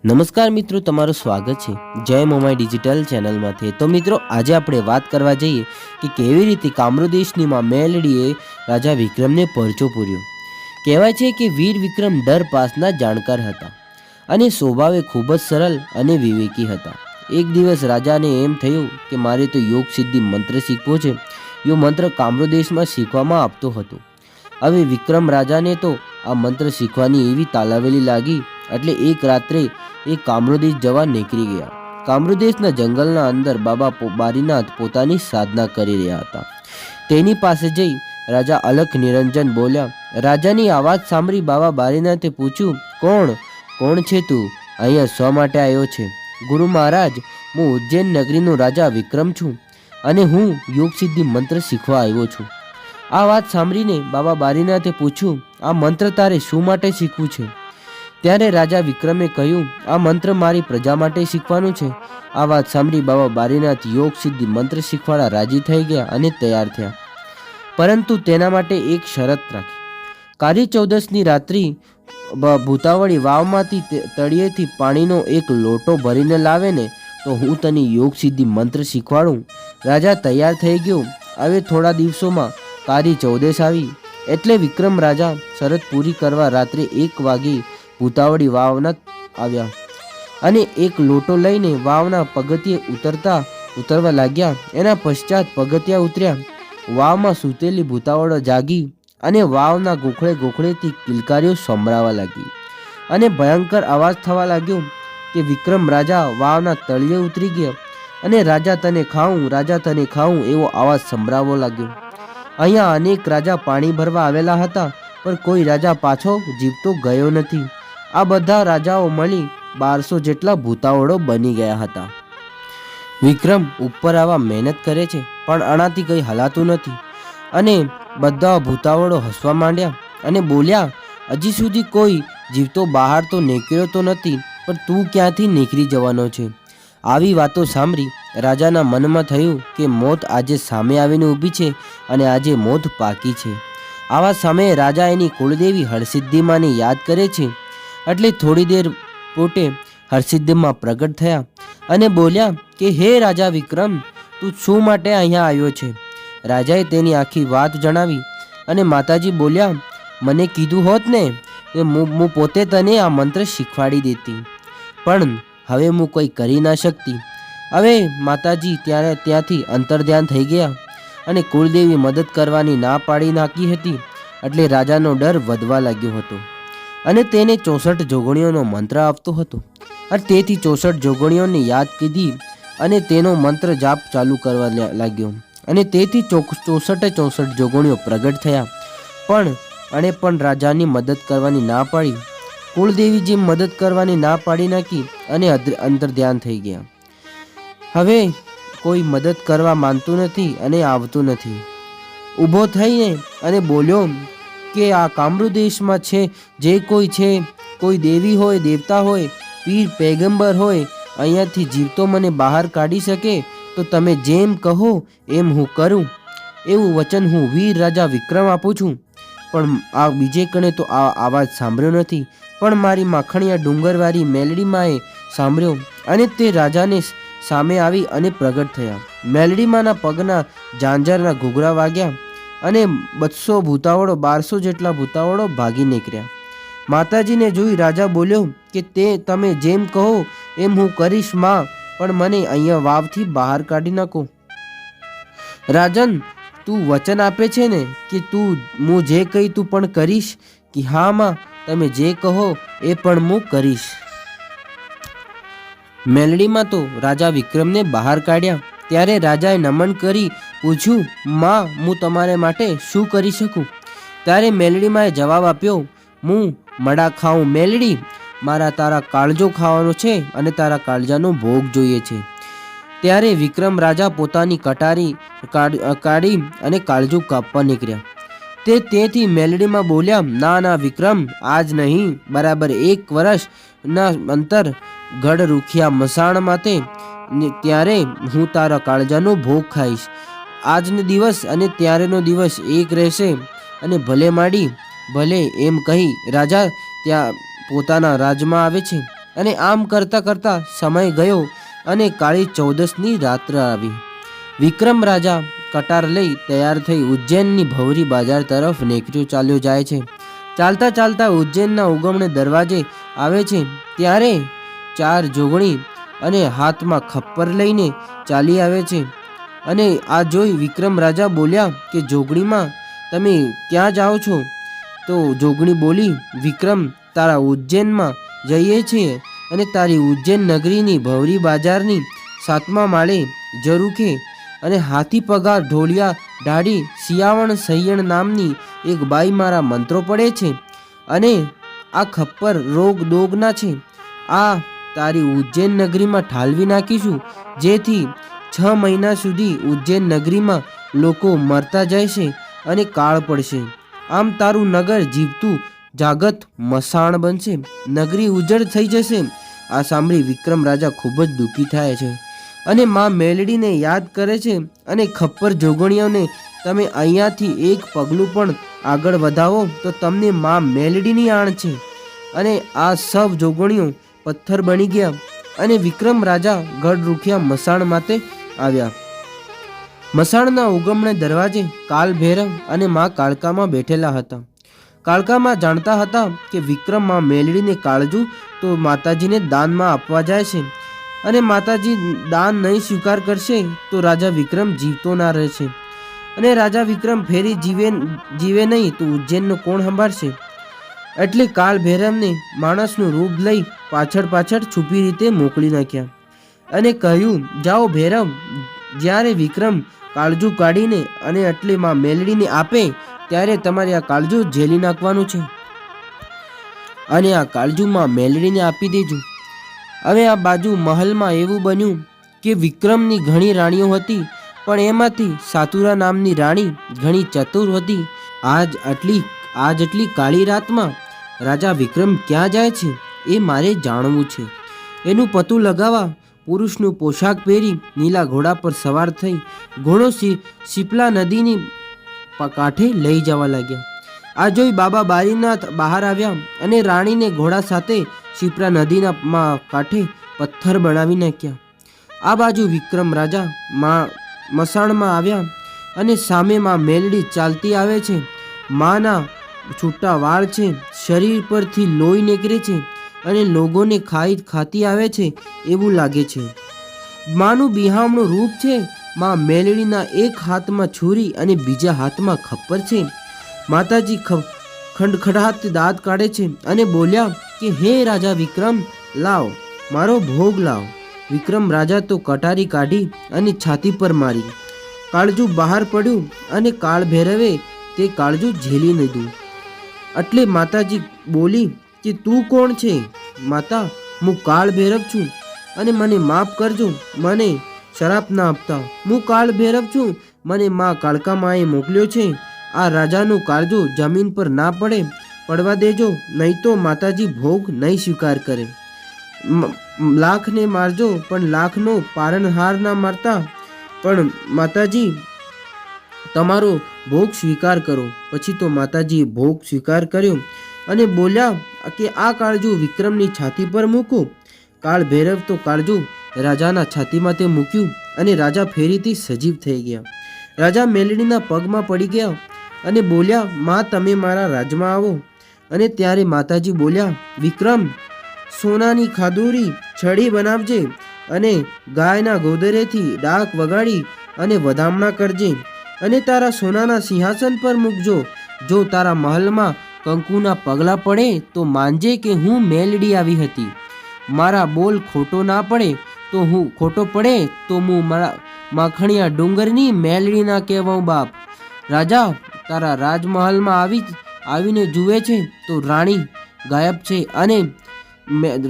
નમસ્કાર મિત્રો, તમારું સ્વાગત છે જય મોમાઈ ડિજિટલ ચેનલમાંથી। તો મિત્રો, આજે આપણે વાત કરવા જઈએ કે કેવી રીતે કામરૂદેશની માં મેલડીએ રાજા વિક્રમને પરચો પૂર્યો। કહેવાય છે કે વીર વિક્રમ ડર પાસના જાણકાર હતા અને સ્વભાવે ખૂબ જ સરળ અને વિવેકી હતા। એક દિવસ રાજાને એમ થયું કે મારે તો યોગ સિદ્ધિ મંત્ર શીખવો છે। યો મંત્ર કામરૂદેશમાં શીખવામાં આવતો હતો। હવે વિક્રમ રાજાને તો આ મંત્ર શીખવાની એવી તાલાવેલી લાગી એટલે એક રાત્રે એ કામરૂદેશ જવા નીકળી ગયા। કામરૂદેશના જંગલના અંદર બાબા બારીનાથ પોતાની સાધના કરી રહ્યા હતા। તેની પાસે જઈ રાજા અલખ નિરંજન બોલ્યા। રાજાની અવાજ સાંભળી બાબા બારીનાથે પૂછ્યું, કોણ છે તું? અહીંયા શા માટે આવ્યો છે? ગુરુ મહારાજ, હું ઉજ્જૈન નગરીનો રાજા વિક્રમ છું અને હું યોગ સિદ્ધિ મંત્ર શીખવા આવ્યો છું। આ વાત સાંભળીને બાબા બારીનાથે પૂછ્યું, આ મંત્ર તારે શું માટે શીખવું છે? ત્યારે રાજા વિક્રમે કહ્યું, આ મંત્ર મારી પ્રજા માટે શીખવાનું છે। આ વાત સાંભળી બાબા બારીનાથ યોગ સિદ્ધિ મંત્ર શીખવાડા રાજી થઈ ગયા અને તૈયાર થયા, પરંતુ તેના માટે એક શરત રાખી। કાળી ચૌદસની રાત્રિ ભૂતાવળી વાવમાંથી તળિયેથી પાણીનો એક લોટો ભરીને લાવે ને તો હું તને યોગ સિદ્ધિ મંત્ર શીખવાડું। રાજા તૈયાર થઈ ગયો। હવે થોડા દિવસોમાં કાળી ચૌદસ આવી એટલે વિક્રમ રાજા શરત પૂરી કરવા રાત્રે 1 વાગે ભૂતાવળી વાવના આવ્યા અને એક લોટો લઈને વાવના પગથિયે ઉતરવા લાગ્યા। એના પશ્ચાત પગથિયા ઉતર્યા। વાવમાં સૂતેલી ભૂતાવળો જાગી અને વાવના ગોખળેથી કિલકારીઓ સંભળાવા લાગી અને ભયંકર અવાજ થવા લાગ્યો કે વિક્રમ રાજા વાવના તળિયે ઉતરી ગયા અને રાજા તને ખાઉં એવો અવાજ સંભળાવવા લાગ્યો। અહીંયા અનેક રાજા પાણી ભરવા આવેલા હતા, પણ કોઈ રાજા પાછો જીવતો ગયો નથી। આ બધા રાજાઓ મળી 1200 જેટલા ભૂતાવળો બની ગયા હતા। વિક્રમ ઉપર આવવા મહેનત કરે છે, પણ આનાથી કંઈ હલાતું નથી અને બધા ભૂતાવળો હસવા માંડ્યા અને બોલ્યા, હજી સુધી કોઈ જીવતો બહાર તો નીકળ્યો તો નથી, પણ તું ક્યાંથી નીકળી જવાનો છે? આવી વાતો સાંભળી રાજાના મનમાં થયું કે મોત આજે સામે આવીને ઊભી છે અને આજે મોત પાકી છે। આવા સમયે રાજા એની કુળદેવી હરસિદ્ધિમાને યાદ કરે છે એટલે થોડી દેર પોતે હરસિદ્ધિમાં પ્રગટ થયા અને બોલ્યા કે હે રાજા વિક્રમ, તું શું માટે અહીંયા આવ્યો છે? રાજાએ તેની આખી વાત જણાવી અને માતાજી બોલ્યા, મને કીધું હોત ને હું પોતે તને આ મંત્ર શીખવાડી દેતી, પણ હવે હું કંઈ કરી ના શકતી। હવે માતાજી ત્યાંથી અંતર્ધ્યાન થઈ ગયા અને કુળદેવી મદદ કરવાની ના પાડી નાખી હતી એટલે રાજાનો ડર વધવા લાગ્યો હતો અને તેને 64 જોગણીઓનો મંત્ર આપતો હતો અને તેથી 64 જોગણીઓને યાદ કીધી અને તેનો મંત્ર જાપ ચાલુ કરવા લાગ્યો અને તેથી 64 જોગણીઓ પ્રગટ થયા, પણ રાજાની મદદ કરવાની ના પાડી। કુળદેવીજી મદદ કરવાની ના પાડી નાખી અને અંતર્ધ્યાન થઈ ગયા। હવે કોઈ મદદ કરવા માંગતું નથી અને આવતું નથી। ઊભો થઈને અને બોલ્યો કે આ કામરૂદેશમાં છે જે કોઈ છે, કોઈ દેવી હોય, દેવતા હોય, પીર પૈગંબર હોય, અહીંયાથી જીવતો મને બહાર કાઢી શકે તો તમે જેમ કહો એમ હું કરું, એવું વચન હું વીર રાજા વિક્રમ આપું છું। પણ આ બીજે કણે તો આ અવાજ સાંભળ્યો નથી, પણ મારી માખણીયા ડુંગરવાળી મેલડીમાએ સાંભળ્યો અને તે રાજાને સામે આવી અને પ્રગટ થયા। મેલડીમાના પગના ઝાંઝરના ઘૂઘરા વાગ્યા અને 1200 જેટલા ભૂતાવળો ભાગી નીકળ્યા। માતાજીને જોઈ રાજા બોલ્યો કે તમે જેમ કહો એમ હું કરીશ માં, પણ મને અહીંયા વાવથી બહાર કાઢી નાખો। રાજન, તું વચન આપે છે ને કે હું જે કહી તું પણ કરીશ? કે હા માં, તમે જે કહો એ પણ હું કરીશ। મેલડીમાં તો રાજા વિક્રમને બહાર કાઢ્યા। ત્યારે રાજાએ નમન કરી પૂછ્યું, માં, હું તમારે માટે શું કરી શકું? ત્યારે મેલડીમાએ જવાબ આપ્યો, હું મડા ખાઉં મેલડી, તારા કાળજો ખાવાનો છે અને તારા કાળજાનો ભોગ જોઈએ છે। ત્યારે વિક્રમ રાજા પોતાની કટારી કાઢી અને કાળજું કાપવા નીકળ્યા। તેથી મેલડીમાં બોલ્યા, ના વિક્રમ, આજ નહીં, બરાબર 1 વર્ષના અંતર ગઢ રૂખિયા મસાણ માતે, ત્યારે હું તારા કાળજાનો ભોગ ખાઈશ। આજનો દિવસ અને ત્યારેનો દિવસ એક રહેશે અને ભલે એમ કહી રાજા ત્યાં પોતાના રાજમાં આવે છે અને આમ કરતાં કરતાં સમય ગયો અને કાળી ચૌદસની રાત્ર આવી. વિક્રમ રાજા કટાર લઈ તૈયાર થઈ ઉજ્જૈનની ભવરી બજાર તરફ નીકળ્યો ચાલ્યો જાય છે. ચાલતા ચાલતા ઉજ્જૈનના ઉગમણે દરવાજે આવે છે ત્યારે 4 જોગણી અને હાથમાં ખપ્પર લઈને ચાલી આવે છે. અને આ જોઈ વિક્રમ રાજા બોલ્યા કે જોગણીમાં તમે ક્યાં જાઓ છો? તો જોગણી બોલી, વિક્રમ, તારા ઉજ્જૈનમાં જઈએ છીએ અને તારી ઉજ્જૈન નગરીની ભવરી બજારની 7મા માળે ઝરૂખે અને હાથી પગાર ઢોલિયા ઢાળી સિયાવણ સૈયણ નામની એક બાઈ મારા મંત્રો પડે છે અને આ ખપ્પર રોગ દોગના છે. આ તારી ઉજ્જૈન નગરીમાં ઠાલવી નાખીશું, જેથી 6 મહિના સુધી ઉજ્જૈન નગરીમાં લોકો મરતા જશે અને કાળ પડશે. આમ તારું નગર જીવતું જાગત મસાણ બનશે, નગરી ઉજ્જડ થઈ જશે. આ સાંભળી વિક્રમ રાજા ખૂબ જ દુઃખી થાય છે અને માં મેલડીને યાદ કરે છે અને ખપ્પર જોગણીઓને, તમે અહીંયાથી એક પગલું પણ આગળ વધાવો તો તમને માં મેલડીની આણ છે. અને આ સૌ જોગણીઓ પથ્થર બની ગયા અને વિક્રમ રાજા ગઢ રૂખિયા મસાણ માટે આવ્યા. મસાણના ઉગમણે દરવાજે કાલ ભૈરવ અને માં કાળકામાં બેઠેલા હતા. કાળકામાં જાણતા હતા કે વિક્રમ માં મેલડીને કાળજુ તો માતાજીને દાનમાં આપવા જાય છે અને માતાજી દાન નહીં સ્વીકાર કરશે તો રાજા વિક્રમ જીવતો ના રહેશે અને રાજા વિક્રમ ફેરી જીવે નહીં તો ઉજ્જૈનનો કોણ સંભાળશે? એટલે કાળ ભૈરવને માણસનું રૂપ લઈ પાછળ છુપી રીતે મોકલી નાખ્યા અને કહ્યું, જાઓ ભૈરવ, જ્યારે વિક્રમ કાળજુ કાઢીને અને એટલે માં મેલડીને આપે ત્યારે તમારે આ કાળજુ ઝેલી નાખવાનું છે અને આ કાળજુ માં મેલડીને આપી દેજો. હવે આ બાજુ મહલમાં એવું બન્યું કે વિક્રમની ઘણી રાણીઓ હતી, પણ એમાંથી સાતુરા નામની રાણી ઘણી ચતુર હતી. આજ આટલી કાળી રાતમાં રાજા વિક્રમ ક્યાં જાય છે એ મારે જાણવું છે. એનું પતું લગાવવા પુરુષનું પોશાક પહેરી નીલા ઘોડા પર સવાર થઈ ઘોડો શીપલા નદીની કાંઠે લઈ જવા લાગ્યા. આ જોઈ બાબા બારીનાથ બહાર આવ્યા અને રાણીને ઘોડા સાથે શીપલા નદીના કાંઠે પથ્થર બનાવી નાખ્યા. આ બાજુ વિક્રમ રાજા મસાણમાં આવ્યા અને સામે માં મેલડી ચાલતી આવે છે. માના છૂટા વાળ છે, શરીર પરથી લોહી નીકળે છે અને લોકોને ખાતી આવે છે એવું લાગે છે. માનું બિહામણું રૂપ છે. માં મેલડીના એક હાથમાં છુરી અને બીજા હાથમાં ખપ્પર છે. માતાજી ખડખડાટ દાંત કાઢે છે અને બોલ્યા કે હે રાજા વિક્રમ, લાવ, મારો ભોગ લાવ. વિક્રમ રાજા તો કટારી કાઢી અને છાતી પર મારી. કાળજુ બહાર પડ્યું અને કાળ ભૈરવે તે કાળજુ ઝેલી લીધું. એટલે માતાજી બોલી કે તું કોણ છે? માતા, હું કાળ ભૈરવ છું અને મને માફ કરજો, મને શરાપ ના આપતા. હું કાળ ભૈરવ છું, મને માં કાળકા માએ મોકલ્યો છે. આ રાજાનું કાળજુ જમીન પર ના પડવા દેજો, નહીં તો માતાજી ભોગ નહીં સ્વીકાર કરે. લાખને મારજો પણ લાખનો પારણહાર ના મારતા, પણ માતાજી તમારો ભોગ સ્વીકાર કરો. પછી તો માતાજીએ ભોગ સ્વીકાર કર્યો અને બોલ્યા કે આ કાળજુ વિક્રમની છાતી પર મૂકો. કાળ ભૈરવ તો કાળજુ રાજાના છાતીમાં તે મૂક્યું અને રાજા ફેરીથી સજીવ થઈ ગયા. રાજા મેલડીના પગમાં પડી ગયા અને બોલ્યા, માં, તમે મારા રાજમાં આવો. અને ત્યારે માતાજી બોલ્યા, વિક્રમ, સોનાની ખાદુરી છડી બનાવજે અને ગાયના ગોદરેથી ડાક વગાડી અને વધામણા કરજે અને તારા સોનાના સિંહાસન પર મૂકજો. જો તારા મહલમાં કંકુના પગલા પડે તો માનજે કે હું મેલડી આવી હતી. મારા બોલ ખોટો ના પડે તો હું મારા માખણિયા ડુંગરની મેલડી ના કહેવાઉં બાપ. રાજા તારા રાજમહલમાં આવીને જુએ છે તો રાણી ગાયબ છે અને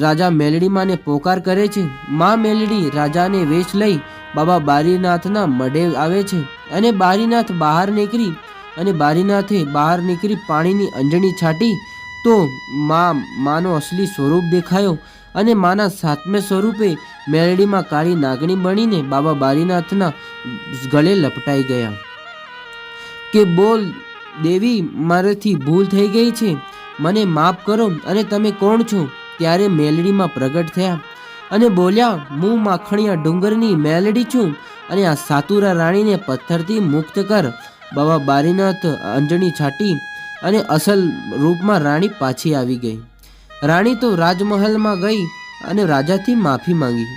રાજા મેલડી માને પોકાર કરે છે. માં મેલડી રાજાને વેશ લઈ બાબા બારીનાથના મઢે આવે છે અને બારીનાથે બહાર નીકળી પાણીની અંજણી છાંટી તો માનો અસલી સ્વરૂપ દેખાયો અને માના 7મે સ્વરૂપે મેલડીમાં કાળી નાગણી બનીને બાબા બારીનાથના ગળે લપટાઈ ગયા કે બોલ દેવી, મારાથી ભૂલ થઈ ગઈ છે, મને માફ કરો અને તમે કોણ છો ત્યારે મેલડીમાં પ્રગટ થયા અને બોલ્યા, હું માખણીયા ડુંગરની મેલડી છું અને આ સાતુરા રાણીને પથ્થરથી મુક્ત કર. બાબા બારીનાથ અંજણી છાટી અને અસલ રૂપમાં રાણી પાછી આવી ગઈ. રાણી તો રાજમહેલમાં ગઈ અને રાજાથી માફી માંગી.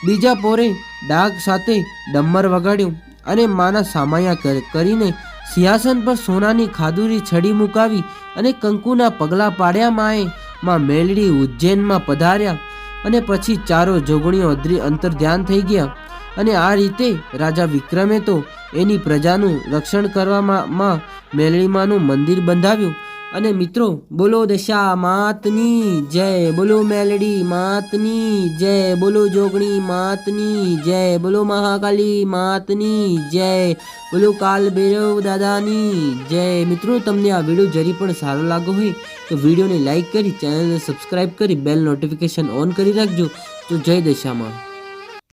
બીજા પોરે ડાઘ સાથે ડમ્મર વગાડ્યું અને માના સામાયા કરીને સિંહાસન પર સોનાની ખાદુરી છડી મુકાવી અને કંકુના પગલાં પાડ્યા. માં મેલડી ઉજ્જૈનમાં પધાર્યા અને પછી ચારો જોગણીઓ અંતર ધ્યાન થઈ ગયા. અને આ રીતે રાજા વિક્રમે તો એની પ્રજાનું રક્ષણ કરવામાં મેલડીમાનું મંદિર બંધાવ્યું. અને મિત્રો, બોલો દશા માતની જય, બોલો મેલડી માતની જય, બોલો જોગણી માતની જય, બોલો મહાકાલી માતની જય, બોલો કાલ ભૈરવ દાદાની જય. મિત્રો, તમને આ વિડીયો જરી પણ સારો લાગ્યો હોય તો વિડીયોને લાઈક કરી, ચેનલને સબસ્ક્રાઈબ કરી, બેલ નોટિફિકેશન ઓન કરી રાખજો. તો જય દશામાં.